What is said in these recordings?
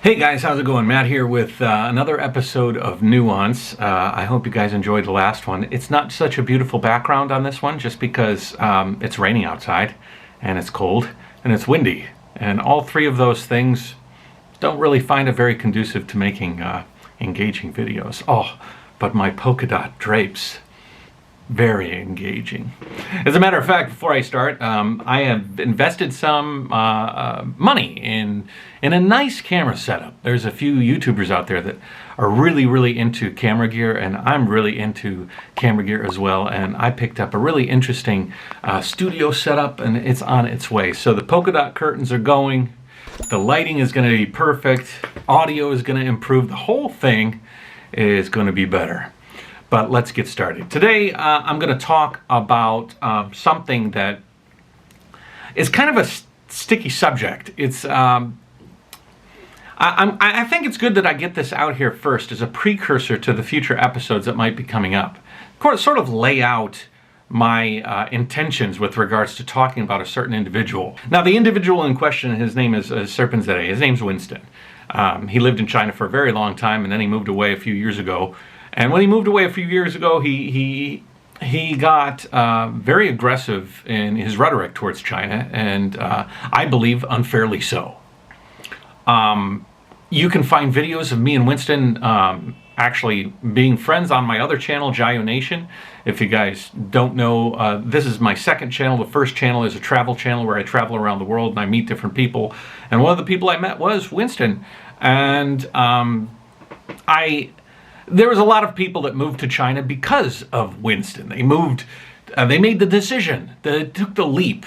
Hey guys, how's it going? Matt here with another episode of Nuance. I hope you guys enjoyed the last one. It's not such a beautiful background on this one just because it's raining outside and it's cold and it's windy. And all three of those things don't really find it very conducive to making engaging videos. Oh, but my polka dot drapes. Very engaging. As a matter of fact, before I start, I have invested some money in a nice camera setup. There's a few YouTubers out there that are really into camera gear, and I'm really into camera gear as well. And I picked up a really interesting studio setup, and it's on its way. So the polka dot curtains are going. The lighting is going to be perfect. Audio is going to improve. The whole thing is going to be better. But let's get started. Today, I'm going to talk about something that is kind of a sticky subject. It's I think it's good that I get this out here first as a precursor to the future episodes that might be coming up. Of course, sort of lay out my intentions with regards to talking about a certain individual. Now, the individual in question, his name is SerpentZA. His name's Winston. He lived in China for a very long time, and then he moved away a few years ago. And when he moved away a few years ago, he got very aggressive in his rhetoric towards China, and I believe unfairly so. You can find videos of me and Winston actually being friends on my other channel, Jayo Nation. If you guys don't know, this is my second channel. The first channel is a travel channel where I travel around the world and I meet different people. And one of the people I met was Winston. And there was a lot of people that moved to China because of Winston. They moved, they made the decision, they took the leap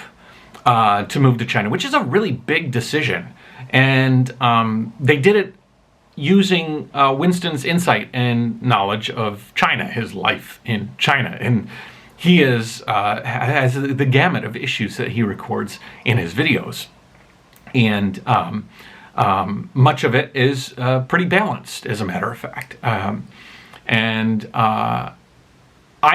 to move to China, which is a really big decision. And they did it using Winston's insight and knowledge of China, his life in China. And he has the gamut of issues that he records in his videos. And much of it is pretty balanced, as a matter of fact. I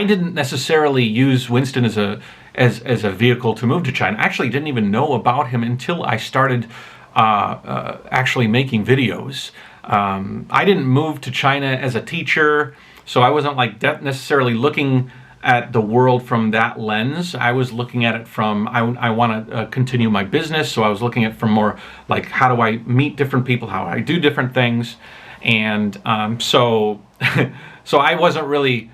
didn't necessarily use Winston as a vehicle to move to China. I actually didn't even know about him until I started actually making videos. I didn't move to China as a teacher, so I wasn't like necessarily looking at the world from that lens. I was looking at it from, I want to continue my business, so I was looking at it from more like, how do I meet different people, how I do different things. And so I wasn't really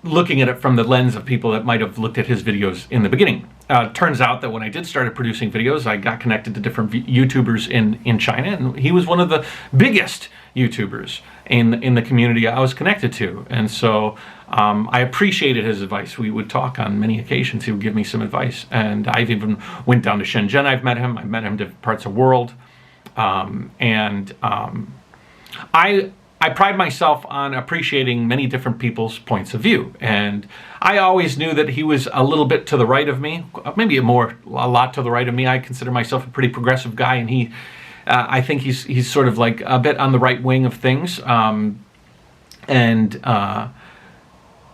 looking at it from the lens of people that might have looked at his videos in the beginning. Turns out that when I did start producing videos, I got connected to different YouTubers in China, and he was one of the biggest YouTubers in the community I was connected to. And so I appreciated his advice. We would talk on many occasions. He would give me some advice. And I've even went down to Shenzhen. I've met him in different parts of the world. I pride myself on appreciating many different people's points of view. And I always knew that he was a little bit to the right of me, maybe a lot to the right of me. I consider myself a pretty progressive guy, and I think he's sort of like a bit on the right wing of things.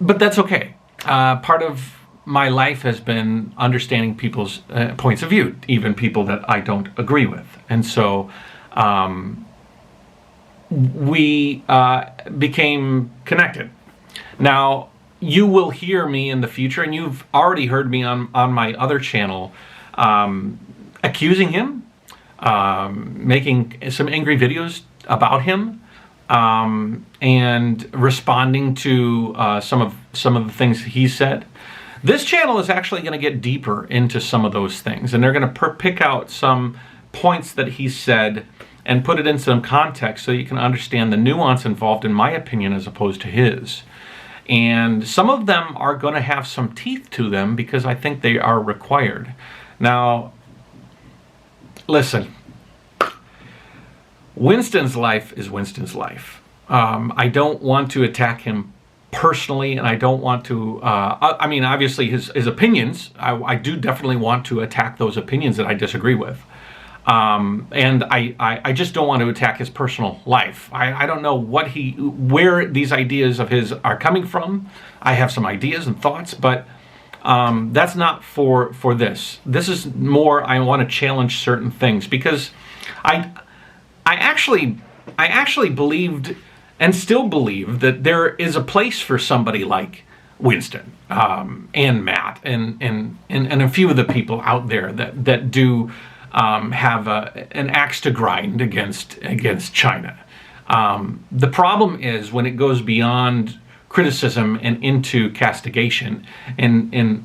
But that's okay. Part of my life has been understanding people's points of view, even people that I don't agree with. And so we became connected. Now, you will hear me in the future, and you've already heard me on my other channel accusing him, making some angry videos about him, and responding to some of the things he said. This channel is actually going to get deeper into some of those things, and they're going to pick out some points that he said and put it in some context so you can understand the nuance involved, in my opinion, as opposed to his. And some of them are going to have some teeth to them because I think they are required. Now, listen. Winston's life is Winston's life. I don't want to attack him personally, and I don't want to, I mean, obviously his opinions, I do definitely want to attack those opinions that I disagree with. And I just don't want to attack his personal life. I don't know where these ideas of his are coming from. I have some ideas and thoughts, but that's not for this. This is more, I want to challenge certain things because I actually believed and still believe that there is a place for somebody like Winston and Matt and a few of the people out there that do have an axe to grind against China. The problem is when it goes beyond criticism and into castigation, and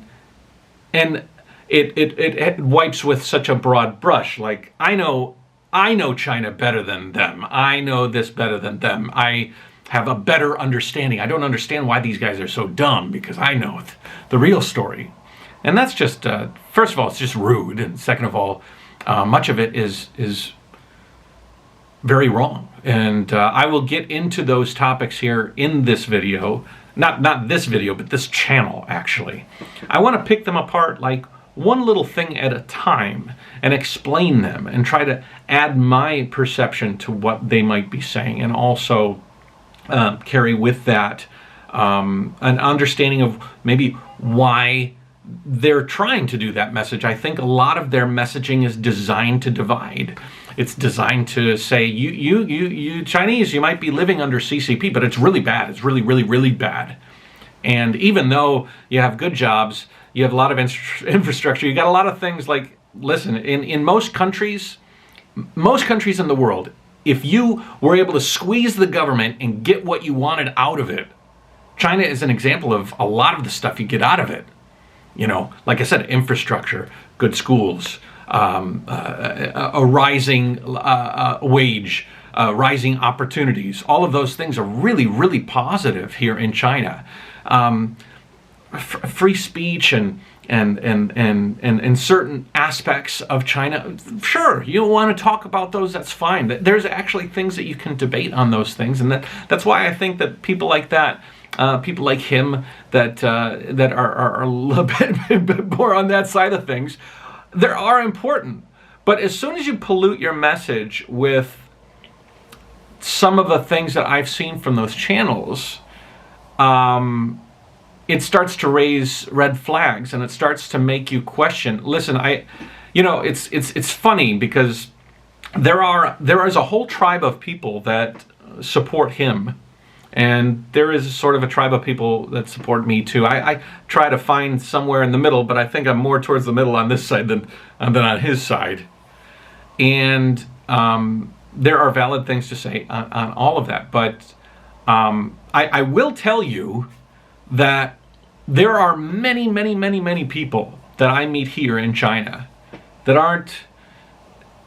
it wipes with such a broad brush. Like, I know China better than them. I know this better than them. I have a better understanding. I don't understand why these guys are so dumb because I know the real story. And that's just, first of all, it's just rude. And second of all, much of it is very wrong. And I will get into those topics here in this video. Not this video, but this channel, actually. I want to pick them apart like one little thing at a time and explain them and try to add my perception to what they might be saying, and also carry with that an understanding of maybe why they're trying to do that message. I think a lot of their messaging is designed to divide. It's designed to say, you Chinese, you might be living under CCP, but it's really bad. It's really, really, really bad. And even though you have good jobs, you have a lot of infrastructure, you got a lot of things like, listen, in most countries in the world, if you were able to squeeze the government and get what you wanted out of it, China is an example of a lot of the stuff you get out of it. You know, like I said, infrastructure, good schools, a rising wage, rising opportunities. All of those things are really, really positive here in China. Free speech and certain aspects of China, sure, you want to talk about those, that's fine. There's actually things that you can debate on those things, and that's why I think that people like that, people like him that are a little bit more on that side of things, they are important. But as soon as you pollute your message with some of the things that I've seen from those channels, it starts to raise red flags, and it starts to make you question. Listen, it's funny because there is a whole tribe of people that support him, and there is sort of a tribe of people that support me too. I try to find somewhere in the middle, but I think I'm more towards the middle on this side than on his side. And there are valid things to say on all of that, but I will tell you that there are many, many, many, many people that I meet here in China that aren't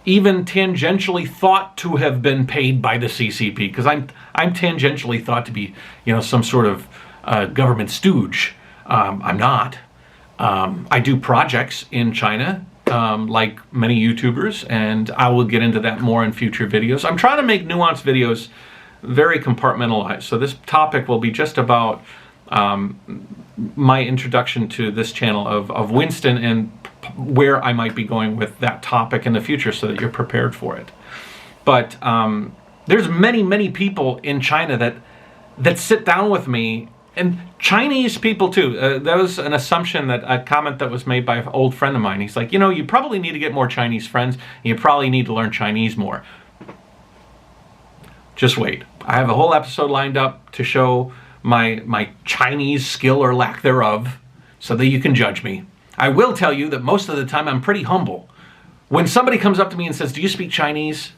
even tangentially thought to have been paid by the CCP, because I'm tangentially thought to be, some sort of government stooge. I'm not. I do projects in China, like many YouTubers, and I will get into that more in future videos. I'm trying to make Nuance videos very compartmentalized, so this topic will be just about my introduction to this channel of Winston and where I might be going with that topic in the future, so that you're prepared for it. But there's many, many people in China that sit down with me, and Chinese people too. That was an assumption, a comment that was made by an old friend of mine. He's like, you probably need to get more Chinese friends, and you probably need to learn Chinese more. Just wait. I have a whole episode lined up to show my Chinese skill or lack thereof, so that you can judge me. I will tell you that most of the time I'm pretty humble. When somebody comes up to me and says, "Do you speak Chinese?"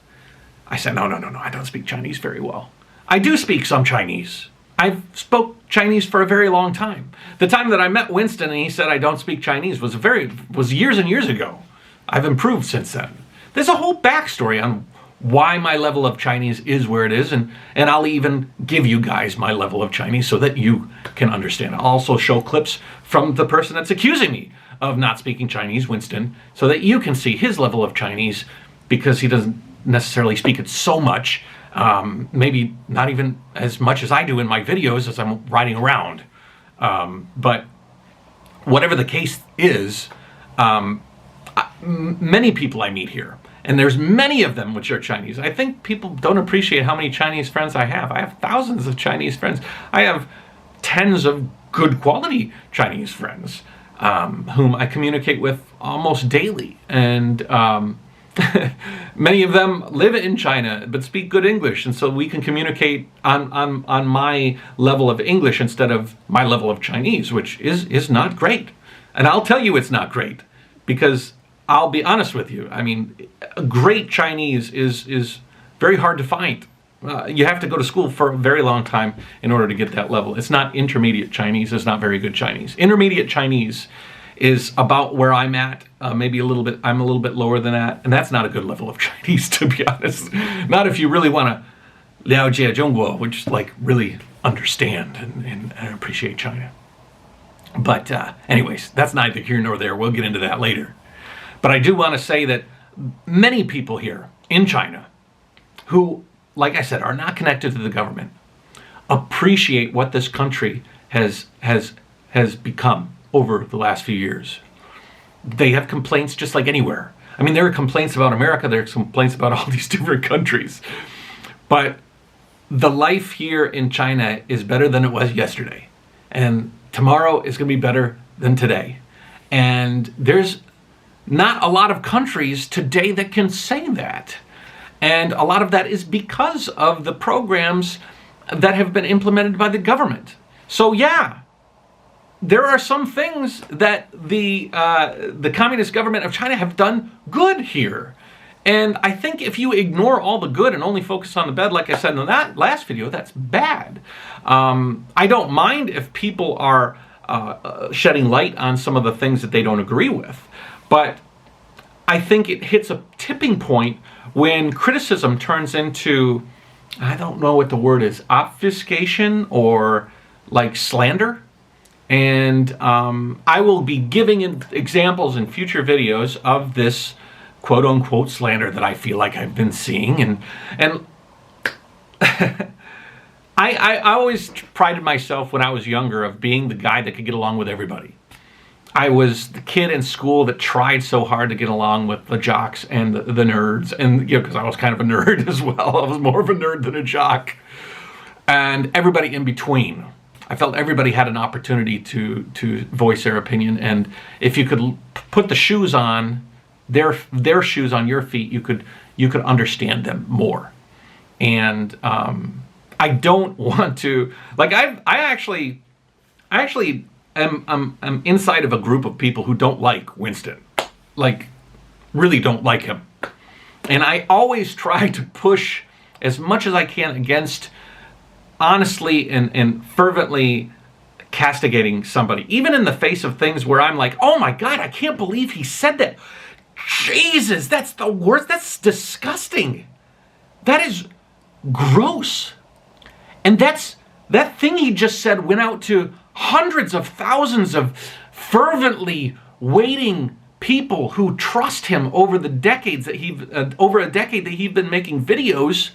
I said, no, I don't speak Chinese very well. I do speak some Chinese. I've spoke Chinese for a very long time. The time that I met Winston and he said I don't speak Chinese was years and years ago. I've improved since then. There's a whole backstory on why my level of Chinese is where it is, and I'll even give you guys my level of Chinese so that you can understand. I'll also show clips from the person that's accusing me of not speaking Chinese, Winston, so that you can see his level of Chinese, because he doesn't necessarily speak it so much, maybe not even as much as I do in my videos as I'm riding around. But whatever the case is, many people I meet here, and there's many of them which are Chinese. I think people don't appreciate how many Chinese friends I have. I have thousands of Chinese friends. I have tens of good quality Chinese friends whom I communicate with almost daily. And Many of them live in China but speak good English, and so we can communicate on my level of English instead of my level of Chinese, which is not great. And I'll tell you it's not great, because I'll be honest with you. I mean, great Chinese is very hard to find. You have to go to school for a very long time in order to get that level. It's not intermediate Chinese. It's not very good Chinese. Intermediate Chinese is about where I'm at, maybe a little bit. I'm a little bit lower than that, and that's not a good level of Chinese, to be honest. Not if you really want to liao jie zhongguo, which like really understand and appreciate China. But anyways, that's neither here nor there. We'll get into that later. But I do want to say that many people here in China who, like I said, are not connected to the government, appreciate what this country has become over the last few years. They have complaints just like anywhere. I mean, there are complaints about America, there are complaints about all these different countries. But the life here in China is better than it was yesterday. And tomorrow is going to be better than today. And there's not a lot of countries today that can say that. And a lot of that is because of the programs that have been implemented by the government. So yeah, there are some things that the Communist government of China have done good here. And I think if you ignore all the good and only focus on the bad, like I said in that last video, that's bad. I don't mind if people are shedding light on some of the things that they don't agree with. But I think it hits a tipping point when criticism turns into, I don't know what the word is, obfuscation or like slander. And I will be giving examples in future videos of this quote-unquote slander that I feel like I've been seeing. And I always prided myself when I was younger of being the guy that could get along with everybody. I was the kid in school that tried so hard to get along with the jocks and the nerds, and you know, because I was kind of a nerd as well. I was more of a nerd than a jock, and everybody in between. I felt everybody had an opportunity to voice their opinion, and if you could put the shoes on, their shoes on your feet, you could understand them more. And I don't want to, like, I actually I'm inside of a group of people who don't like Winston, like really don't like him. And I always try to push as much as I can against honestly and fervently castigating somebody, even in the face of things where I'm like, oh my God, I can't believe he said that. Jesus, that's the worst. That's disgusting. That is gross. And that thing he just said went out to hundreds of thousands of fervently waiting people who trust him over the decades that over a decade that he's been making videos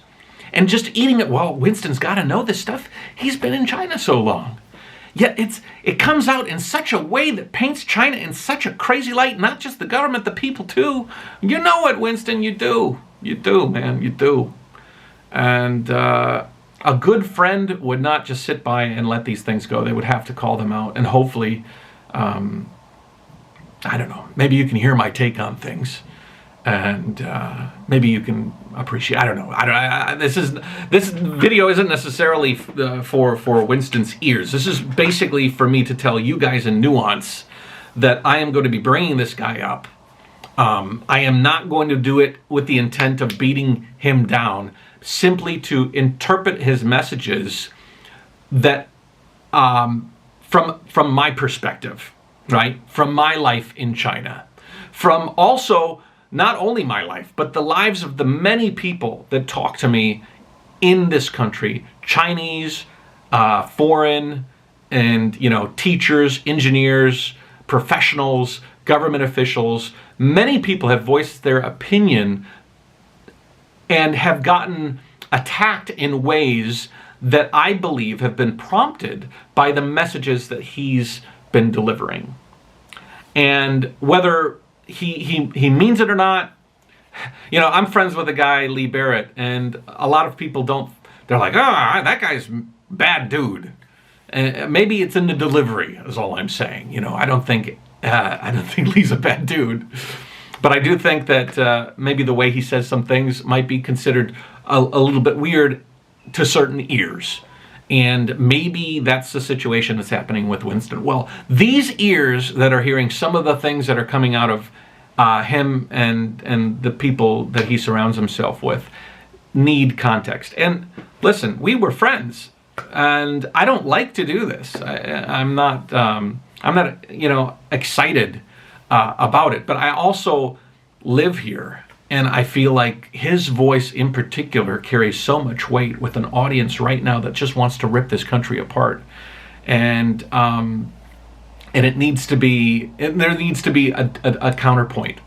and just eating it. Well, Winston's got to know this stuff. He's been in China so long. Yet it comes out in such a way that paints China in such a crazy light, not just the government, the people too. You know it, Winston, you do. You do, man, you do. And a good friend would not just sit by and let these things go. They would have to call them out. And hopefully, I don't know, maybe you can hear my take on things. And maybe you can appreciate, I don't know. This video isn't necessarily for Winston's ears. This is basically for me to tell you guys in Nuance that I am going to be bringing this guy up. I am not going to do it with the intent of beating him down, simply to interpret his messages that from my perspective, right? From my life in China. From also not only my life, but the lives of the many people that talk to me in this country, Chinese, foreign, and, you know, teachers, engineers, professionals, government officials. Many people have voiced their opinion and have gotten attacked in ways that I believe have been prompted by the messages that he's been delivering. And whether he means it or not, you know, I'm friends with a guy, Lee Barrett, and a lot of people don't, they're like, oh, that guy's bad dude. And maybe it's in the delivery is all I'm saying. You know, I don't think Lee's a bad dude. But I do think that maybe the way he says some things might be considered a little bit weird to certain ears. And maybe that's the situation that's happening with Winston. Well, these ears that are hearing some of the things that are coming out of him and the people that he surrounds himself with need context. And listen, we were friends, and I don't like to do this. I'm not excited about it. But I also live here. And I feel like his voice in particular carries so much weight with an audience right now that just wants to rip this country apart. And it needs to be, there needs to be a counterpoint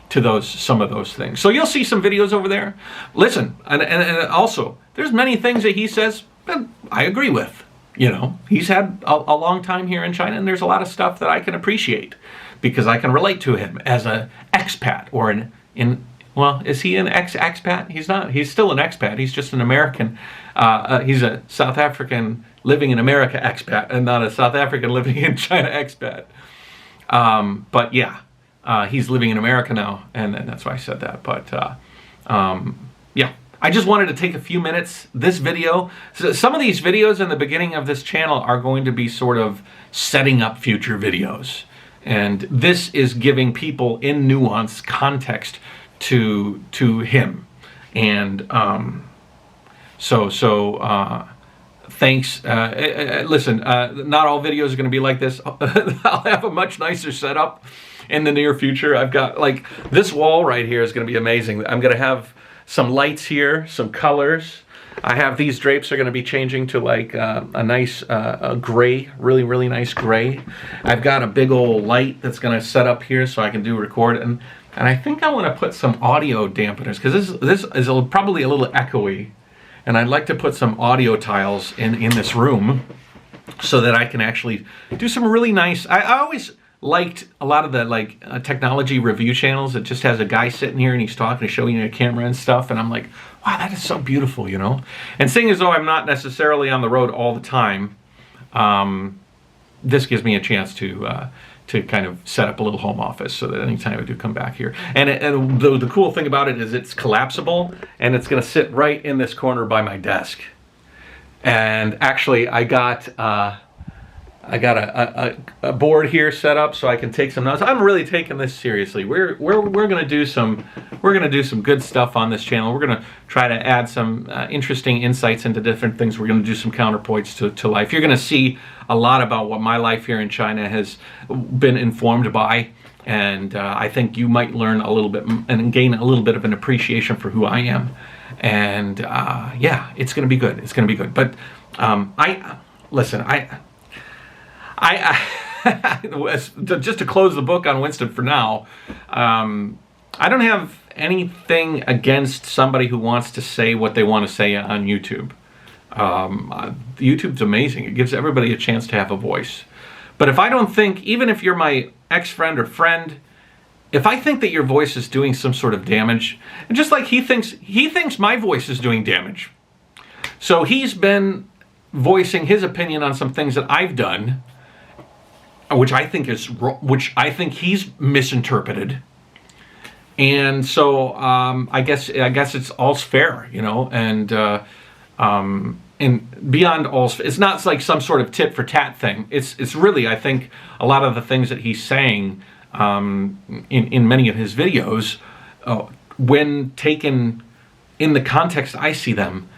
to some of those things. So you'll see some videos over there. Listen, and also, there's many things that he says that I agree with. He's had a long time here in China, and there's a lot of stuff that I can appreciate because I can relate to him as an expat or well, is he an expat? He's not. He's still an expat. He's just an American. He's a South African living in America expat and not a South African living in China expat. But yeah, he's living in America now, and that's why I said that. But yeah, I just wanted to take a few minutes. This video, some of these videos in the beginning of this channel are going to be sort of setting up future videos. And this is giving people in Nuance context to him. And so thanks. Listen, not all videos are going to be like this. I'll have a much nicer setup in the near future. I've got, like, this wall right here is going to be amazing. I'm going to have some lights here, some colors. I have these drapes are going to be changing to like a nice gray, really, really nice gray. I've got a big old light that's going to set up here so I can do record. And I think I want to put some audio dampeners because this is probably a little echoey. And I'd like to put some audio tiles in this room so that I can actually do some really nice... I always liked a lot of the technology review channels that just has a guy sitting here and he's talking and showing you a camera and stuff. And I'm like, wow, that is so beautiful, And seeing as though I'm not necessarily on the road all the time, this gives me a chance to kind of set up a little home office so that anytime I do come back here. And the cool thing about it is it's collapsible and it's going to sit right in this corner by my desk. And actually, I got a board here set up so I can take some notes. I'm really taking this seriously. We're gonna do some good stuff on this channel. We're gonna try to add some interesting insights into different things. We're gonna do some counterpoints to life. You're gonna see a lot about what my life here in China has been informed by, and I think you might learn a little bit and gain a little bit of an appreciation for who I am. And yeah, it's gonna be good. It's gonna be good. But just to close the book on Winston for now, I don't have anything against somebody who wants to say what they want to say on YouTube. YouTube's amazing. It gives everybody a chance to have a voice. But if I don't think, even if you're my ex-friend or friend, if I think that your voice is doing some sort of damage, and just like he thinks my voice is doing damage. So he's been voicing his opinion on some things that I've done, which I think he's misinterpreted, and so I guess it's all's fair, and beyond all's, it's not like some sort of tit for tat thing. It's really, I think, a lot of the things that he's saying in many of his videos, when taken in the context I see them,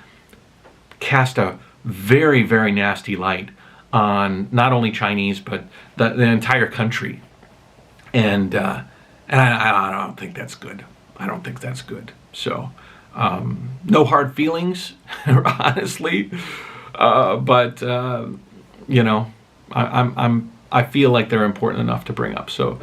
cast a very, very nasty light on not only Chinese but the entire country, and I don't think that's good. I don't think that's good. So no hard feelings, honestly, but I feel like they're important enough to bring up. So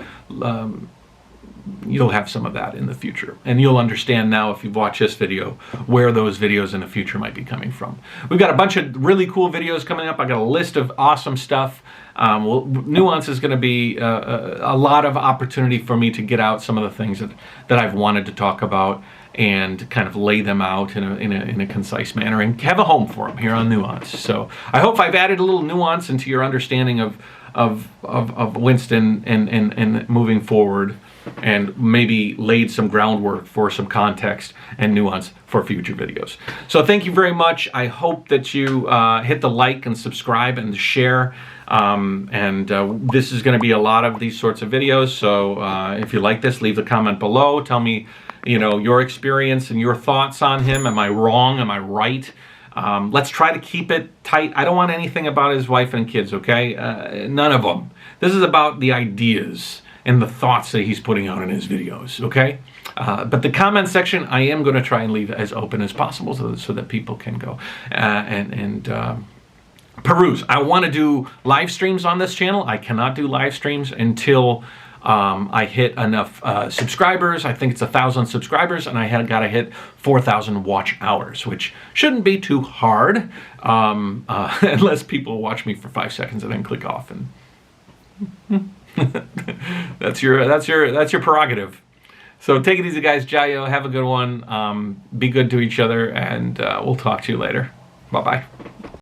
you'll have some of that in the future, and you'll understand now if you've watched this video where those videos in the future might be coming from. We've got a bunch of really cool videos coming up. I got a list of awesome stuff. Nuance is going to be a lot of opportunity for me to get out some of the things that I've wanted to talk about and kind of lay them out in a concise manner and have a home for them here on Nuance. So I hope I've added a little nuance into your understanding of Winston and moving forward. and maybe laid some groundwork for some context and nuance for future videos. So thank you very much. I hope that you hit the like and subscribe and share. This is going to be a lot of these sorts of videos. So if you like this, leave a comment below. Tell me, your experience and your thoughts on him. Am I wrong? Am I right? Let's try to keep it tight. I don't want anything about his wife and kids, okay? None of them. This is about the ideas and the thoughts that he's putting out in his videos, okay? But the comment section, I am going to try and leave as open as possible so that people can go and peruse. I want to do live streams on this channel. I cannot do live streams until I hit enough subscribers. I think it's 1,000 subscribers, and I got to hit 4,000 watch hours, which shouldn't be too hard unless people watch me for 5 seconds and then click off. And that's your prerogative. So take it easy, guys. Jayo, have a good one. Be good to each other, and we'll talk to you later. Bye-bye.